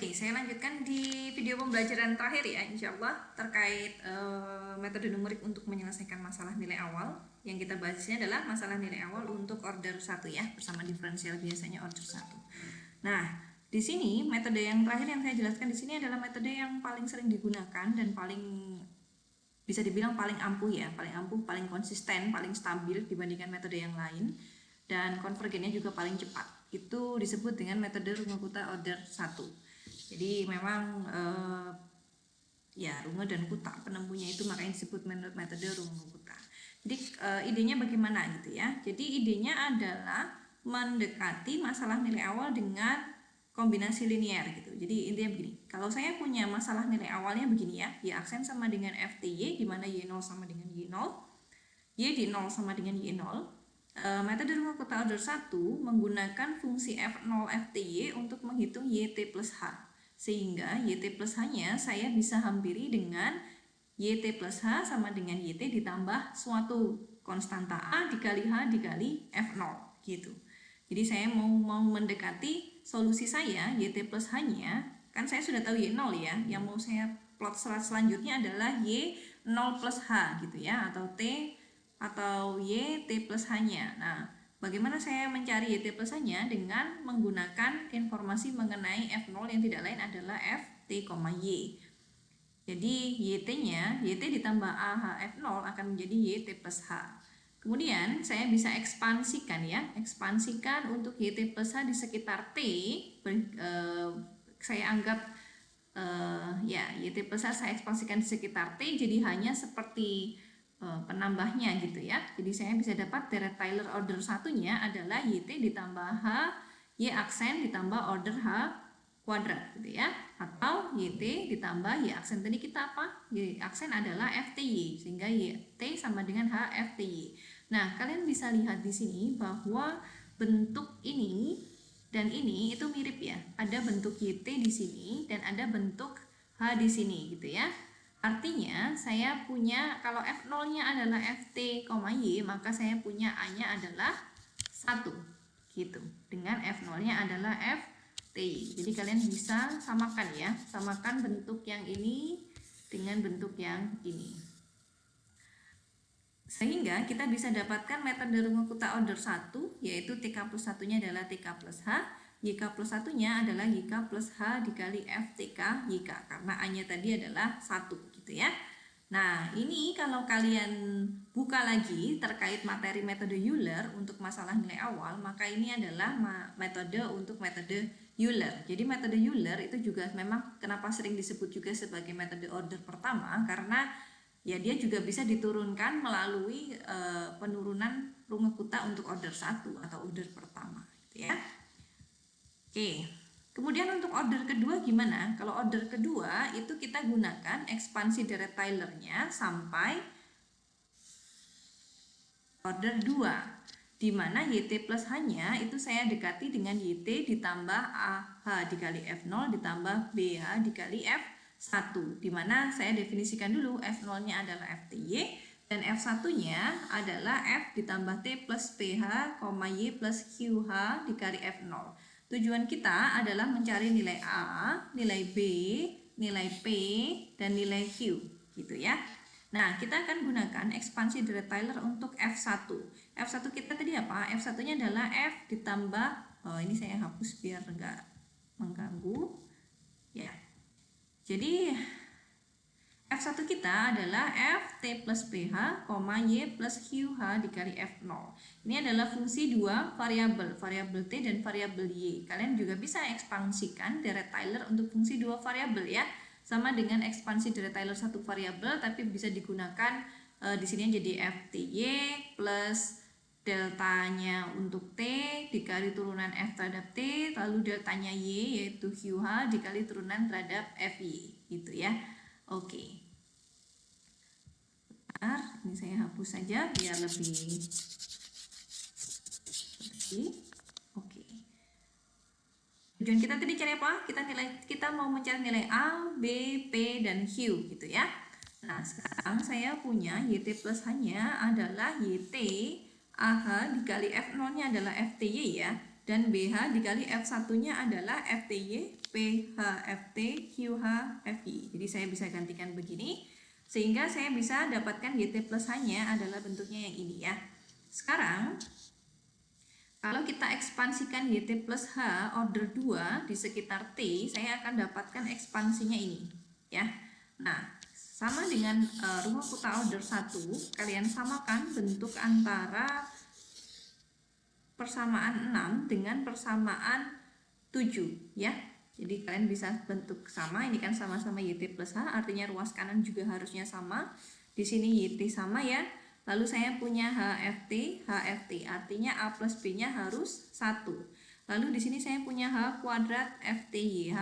Oke, saya lanjutkan di video pembelajaran terakhir ya, insya Allah terkait metode numerik untuk menyelesaikan masalah nilai awal. Yang kita bahasnya adalah masalah nilai awal untuk order 1 ya, bersama diferensial biasanya order 1. Nah, di sini metode yang terakhir yang saya jelaskan di sini adalah metode yang paling sering digunakan dan paling bisa dibilang paling ampuh ya, paling konsisten, paling stabil dibandingkan metode yang lain, dan konvergennya juga paling cepat. Itu disebut dengan metode Runge-Kutta order 1. Jadi memang ya Runge dan Kutta penemunya itu makanya disebut metode Runge-Kutta. Jadi idenya bagaimana gitu ya. Jadi idenya adalah mendekati masalah nilai awal dengan kombinasi linear gitu. Jadi intinya begini, kalau saya punya masalah nilai awalnya begini ya, Y aksen sama dengan FTY, di mana Y0 sama dengan Y0, Y di 0 sama dengan Y0. Metode Runge-Kutta order 1 menggunakan fungsi F0 FTY untuk menghitung YT plus H. Sehingga YT plus H-nya saya bisa hampiri dengan YT plus H sama dengan YT ditambah suatu konstanta A dikali H dikali F0 gitu. Jadi saya mau mendekati solusi saya YT plus H-nya, kan saya sudah tahu Y0 ya. Yang mau saya plot selanjutnya adalah Y0 plus H gitu ya, atau T atau YT plus H-nya. Nah, bagaimana saya mencari YT plus H-nya? Dengan menggunakan informasi mengenai F0 yang tidak lain adalah FT, Y. Jadi YT-nya, YT ditambah AH F0 akan menjadi YT plus H. Kemudian saya bisa ekspansikan ya, ekspansikan untuk YT plus H di sekitar T. Saya anggap ya YT plus H saya ekspansikan di sekitar T, jadi hanya seperti penambahnya gitu ya. Jadi saya bisa dapat deret Taylor order satunya adalah YT ditambah H Y aksen ditambah order H kuadrat gitu ya, atau YT ditambah Y aksen tadi kita apa? Y aksen adalah FTY, sehingga YT sama dengan H FTY. Nah, kalian bisa lihat di sini bahwa bentuk ini dan ini itu mirip ya. Ada bentuk YT di sini dan ada bentuk H di sini gitu ya. Artinya saya punya, kalau F0-nya adalah FT, Y, maka saya punya A-nya adalah 1 gitu. Dengan F0-nya adalah FT. Jadi kalian bisa samakan ya, samakan bentuk yang ini dengan bentuk yang ini. Sehingga kita bisa dapatkan metode Runge-Kutta order 1, yaitu TK plus 1-nya adalah TK plus H, YK plus 1-nya adalah YK plus H dikali FTK YK, karena A-nya tadi adalah 1 gitu ya. Nah, ini kalau kalian buka lagi terkait materi metode Euler untuk masalah nilai awal, maka ini adalah metode untuk metode Euler. Jadi metode Euler itu juga memang kenapa sering disebut juga sebagai metode order pertama, karena ya dia juga bisa diturunkan melalui penurunan Runge-Kutta untuk order 1 atau order pertama gitu ya. Oke, kemudian untuk order kedua gimana? Kalau order kedua itu kita gunakan ekspansi deret Taylor-nya sampai order 2, di mana YT plus H-nya itu saya dekati dengan YT ditambah AH dikali F0 ditambah BH dikali F1, di mana saya definisikan dulu F0-nya adalah FTY dan F1-nya adalah F ditambah T plus PH, Y plus QH dikali F0. Tujuan kita adalah mencari nilai A, nilai B, nilai P, dan nilai Q gitu ya. Nah, kita akan gunakan ekspansi deret Taylor untuk F1. F1 kita tadi apa? F1-nya adalah F ditambah, ini saya hapus biar enggak mengganggu ya. Jadi F1 kita adalah FT plus PH, Y plus QH dikali F0. Ini adalah fungsi dua variabel, variabel T dan variabel Y. Kalian juga bisa ekspansikan deret Taylor untuk fungsi dua variabel ya. Sama dengan ekspansi deret Taylor satu variabel, tapi bisa digunakan di sini jadi FTY plus deltanya untuk T dikali turunan F terhadap T, lalu deltanya Y yaitu QH dikali turunan terhadap FY gitu ya. Oke. Bentar, ini saya hapus saja biar lebih bersih. Oke. Tujuan kita tadi cari apa? Kita mau mencari nilai A, B, P, dan Q gitu ya. Nah, sekarang saya punya YT plus H-nya adalah YT AH dikali F0-nya adalah FTY ya. dan BH dikali F1-nya adalah FTY, PH, FT, QH, FY. Jadi saya bisa gantikan begini, sehingga saya bisa dapatkan YT plus H-nya adalah bentuknya yang ini ya. Sekarang, kalau kita ekspansikan YT plus H order 2 di sekitar T, saya akan dapatkan ekspansinya ini ya. Nah, sama dengan rumah kuta order 1, kalian samakan bentuk antara persamaan 6 dengan persamaan 7 ya. Jadi kalian bisa bentuk sama, ini kan sama-sama YT plus H, artinya ruas kanan juga harusnya sama. Di sini YT sama ya. Lalu saya punya HFT, artinya A plus B-nya harus 1. Lalu di sini saya punya H kuadrat FTY,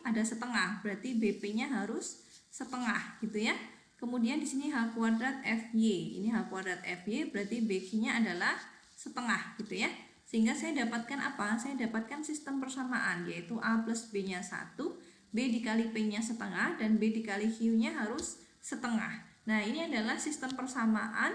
ada setengah, berarti BP-nya harus setengah gitu ya. Kemudian di sini H kuadrat FY, ini H kuadrat FY, berarti BQ-nya adalah setengah gitu ya. Sehingga saya dapatkan apa? Saya dapatkan sistem persamaan, yaitu A plus B-nya 1, B dikali P-nya setengah, dan B dikali Q-nya harus setengah. Nah, ini adalah sistem persamaan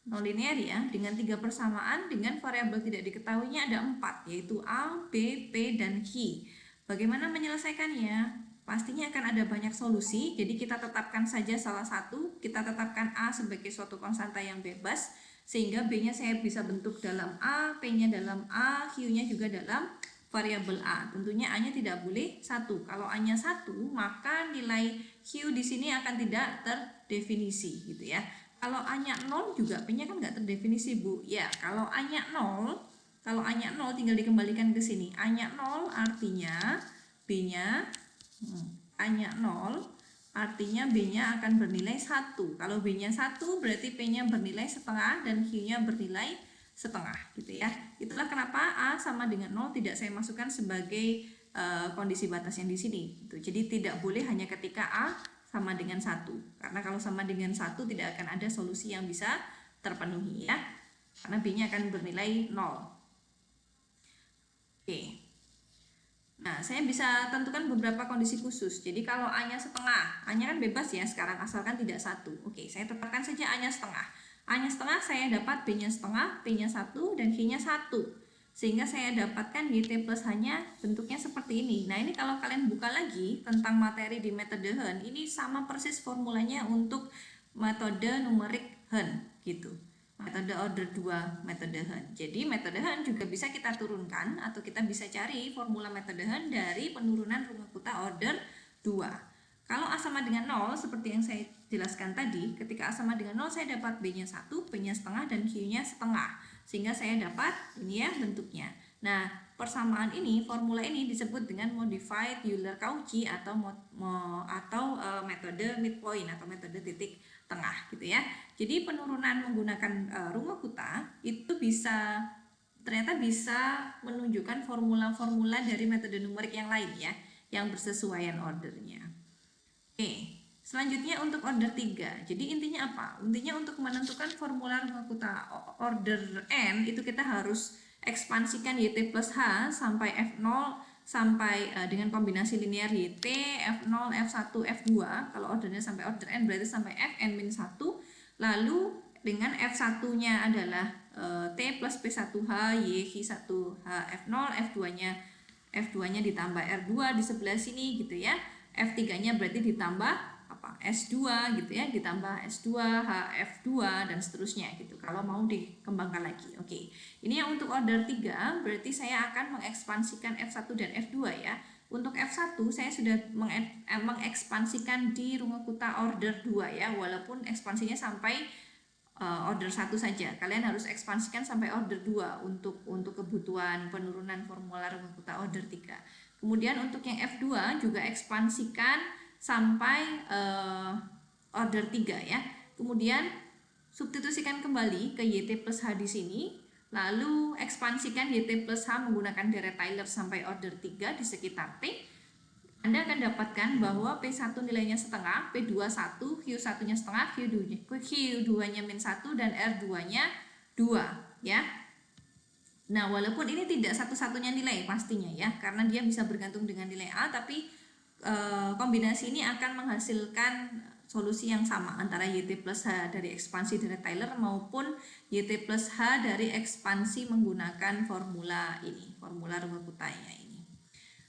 nonlinear ya, dengan 3 persamaan dengan variabel tidak diketahuinya ada 4, yaitu A, B, P, dan Q. Bagaimana menyelesaikannya? Pastinya akan ada banyak solusi, jadi kita tetapkan saja salah satu, kita tetapkan A sebagai suatu konstanta yang bebas, sehingga B-nya saya bisa bentuk dalam A, P-nya dalam A, Q-nya juga dalam variabel A. Tentunya A-nya tidak boleh 1. Kalau A-nya 1, maka nilai Q di sini akan tidak terdefinisi gitu ya. Kalau A-nya 0 juga P-nya kan nggak terdefinisi, Bu. Ya, kalau A-nya 0, tinggal dikembalikan ke sini. A-nya 0 artinya B-nya A-nya 0 artinya B-nya akan bernilai 1. Kalau B-nya 1 berarti P-nya bernilai setengah dan Q-nya bernilai setengah gitu ya. Itulah kenapa A sama dengan 0 tidak saya masukkan sebagai kondisi batas yang di sini gitu. Jadi tidak boleh hanya ketika A sama dengan 1. Karena kalau sama dengan 1 tidak akan ada solusi yang bisa terpenuhi ya. Karena B-nya akan bernilai 0. Oke. Nah, saya bisa tentukan beberapa kondisi khusus. Jadi kalau A-nya setengah, A-nya kan bebas ya sekarang asalkan tidak 1. Oke, saya tetapkan saja A-nya setengah. A-nya setengah saya dapat B-nya setengah, P-nya 1, dan Q-nya 1. Sehingga saya dapatkan YT plus H-nya bentuknya seperti ini. Nah, ini kalau kalian buka lagi tentang materi di metode Hen, ini sama persis formulanya untuk metode numerik Hen gitu. Metode order 2 metode Hen. Jadi metode Hen juga bisa kita turunkan atau kita bisa cari formula metode Hen dari penurunan rumah kuta order 2. Kalau A sama dengan 0 seperti yang saya jelaskan tadi, ketika A sama dengan 0 saya dapat B-nya 1, P-nya setengah, dan Q-nya setengah. Sehingga saya dapat ini ya bentuknya. Nah, persamaan ini, formula ini disebut dengan modified Euler-Cauchy atau metode midpoint atau metode titik tengah gitu ya. Jadi penurunan menggunakan rumah kuta itu ternyata bisa menunjukkan formula-formula dari metode numerik yang lain ya, yang bersesuaian ordernya. Oke, selanjutnya untuk order 3. Jadi intinya apa? Intinya untuk menentukan formula rumah kuta order n itu kita harus ekspansikan YT plus H sampai F0 sampai dengan kombinasi linear YT, F0, F1, F2. Kalau ordernya sampai order n berarti sampai Fn-1. Lalu dengan F1-nya adalah T plus P1H, Y, Q1H, F0, F2-nya ditambah R2 di sebelah sini gitu ya. F3-nya berarti ditambah S2 gitu ya, ditambah S2, HF2 dan seterusnya gitu. Kalau mau dikembangkan lagi. Oke. Ini yang untuk order 3, berarti saya akan mengekspansikan F1 dan F2 ya. Untuk F1 saya sudah mengekspansikan di rumah kuta order 2 ya, walaupun ekspansinya sampai order 1 saja. Kalian harus ekspansikan sampai order 2 untuk kebutuhan penurunan formula rumah kuta order 3. Kemudian untuk yang F2 juga ekspansikan sampai order 3 ya. Kemudian substitusikan kembali ke YT plus H di sini, lalu ekspansikan YT plus H menggunakan deret Taylor sampai order 3 di sekitar T. Anda akan dapatkan bahwa P1 nilainya setengah, P2 1, Q1-nya setengah, Q2-nya min 1, dan R2-nya 2 ya. Nah, walaupun ini tidak satu-satunya nilai pastinya ya, karena dia bisa bergantung dengan nilai A, tapi kombinasi ini akan menghasilkan solusi yang sama antara YT plus H dari ekspansi dari Taylor maupun YT plus H dari ekspansi menggunakan formula ini, formula Runge-Kutaya ini.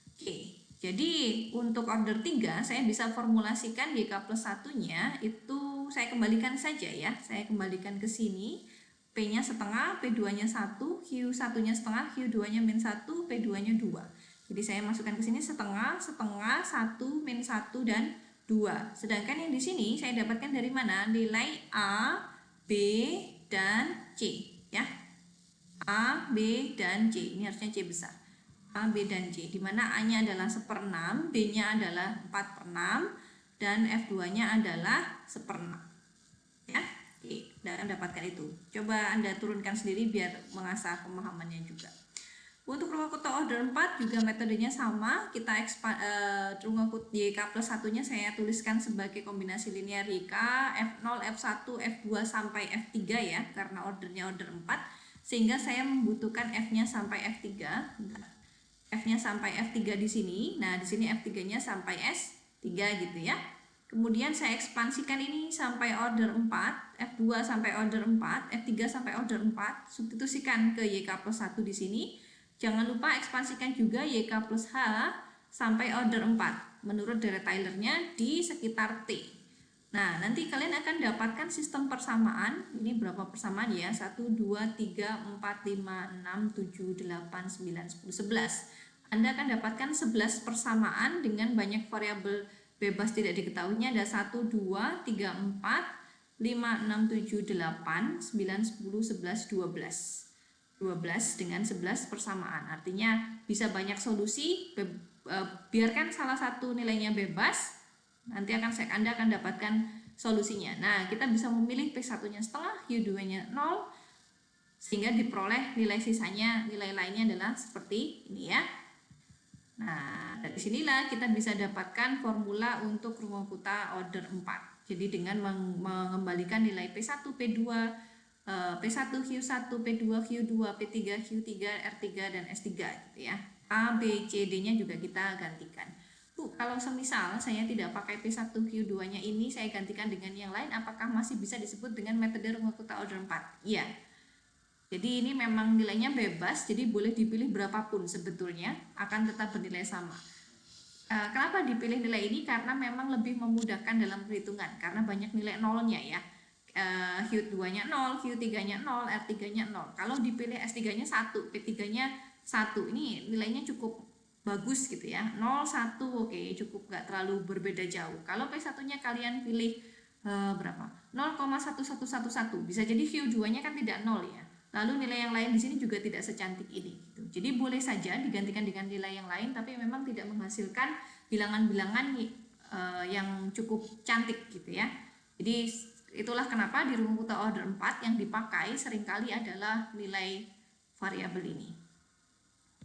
Oke, jadi untuk order 3 saya bisa formulasikan YK plus 1-nya itu saya kembalikan saja ya. Saya kembalikan ke sini. P-nya setengah, P2-nya 1, Q1-nya setengah, Q2-nya min 1, P2-nya 2. Jadi saya masukkan ke sini setengah, setengah, 1, min 1, dan 2. Sedangkan yang di sini saya dapatkan dari mana? Nilai A, B, dan C. Ya. A, B, dan C. Ini harusnya C besar. A, B, dan C. Dimana A-nya adalah 1/6, B-nya adalah 4/6, dan F2-nya adalah 1/6. Ya. Oke, dan dapatkan itu. Coba Anda turunkan sendiri biar mengasah pemahamannya juga. Untuk Runge-Kutaya order 4 juga metodenya sama. Kita Runge-Kutaya YK plus 1-nya saya tuliskan sebagai kombinasi linear YK F0, F1, F2 sampai F3 ya, karena ordernya order 4. Sehingga saya membutuhkan F-nya sampai F3. F-nya sampai F3 di sini. Nah, di sini F3-nya sampai S3 gitu ya. Kemudian saya ekspansikan ini sampai order 4, F2 sampai order 4, F3 sampai order 4, substitusikan ke YK plus 1 di sini. Jangan lupa ekspansikan juga YK plus H sampai order 4 menurut deret Taylor-nya di sekitar T. Nah, nanti kalian akan dapatkan sistem persamaan. Ini berapa persamaan ya? 1, 2, 3, 4, 5, 6, 7, 8, 9, 10, 11. Anda akan dapatkan 11 persamaan dengan banyak variabel bebas tidak diketahuinya. Ada 1, 2, 3, 4, 5, 6, 7, 8, 9, 10, 11, 12. 12 dengan 11 persamaan. Artinya bisa banyak solusi. Biarkan salah satu nilainya bebas, nanti Anda akan dapatkan solusinya. Nah, kita bisa memilih P1-nya setengah, Q2-nya 0, sehingga diperoleh nilai sisanya, nilai lainnya adalah seperti ini ya. Nah, dari sinilah kita bisa dapatkan formula untuk Runge-Kutaya order 4. Jadi dengan mengembalikan nilai P1, P2, P1, Q1, P2, Q2, P3, Q3, R3, dan S3 gitu ya. A, B, C, D-nya juga kita gantikan. Kalau semisal saya tidak pakai P1, Q2-nya ini, saya gantikan dengan yang lain, apakah masih bisa disebut dengan metode Runge-Kutaya order 4? Iya. Jadi ini memang nilainya bebas, jadi boleh dipilih berapapun sebetulnya, akan tetap bernilai sama. Kenapa dipilih nilai ini? Karena memang lebih memudahkan dalam perhitungan, karena banyak nilai nolnya ya. Q2-nya 0, Q3-nya 0, R3-nya 0. Kalau dipilih S3-nya 1, P3-nya 1, ini nilainya cukup bagus gitu ya. 0, 1, oke, cukup nggak terlalu berbeda jauh. Kalau P1-nya kalian pilih berapa? 0,1111, bisa jadi Q2-nya kan tidak 0 ya. Lalu nilai yang lain di sini juga tidak secantik ini gitu. Jadi boleh saja digantikan dengan nilai yang lain, tapi memang tidak menghasilkan bilangan-bilangan yang cukup cantik gitu ya. Jadi itulah kenapa di Runge-Kutaya order 4 yang dipakai seringkali adalah nilai variabel ini.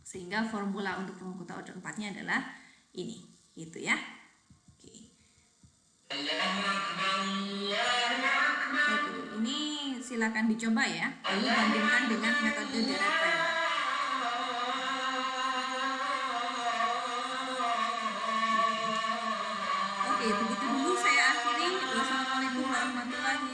Sehingga formula untuk Runge-Kutaya order 4-nya adalah ini, gitu ya. Oke. Ini silakan dicoba ya, lalu bandingkan dengan metode deret Taylor. Oke, begitu dulu saya akhiri. Wassalamualaikum warahmatullahi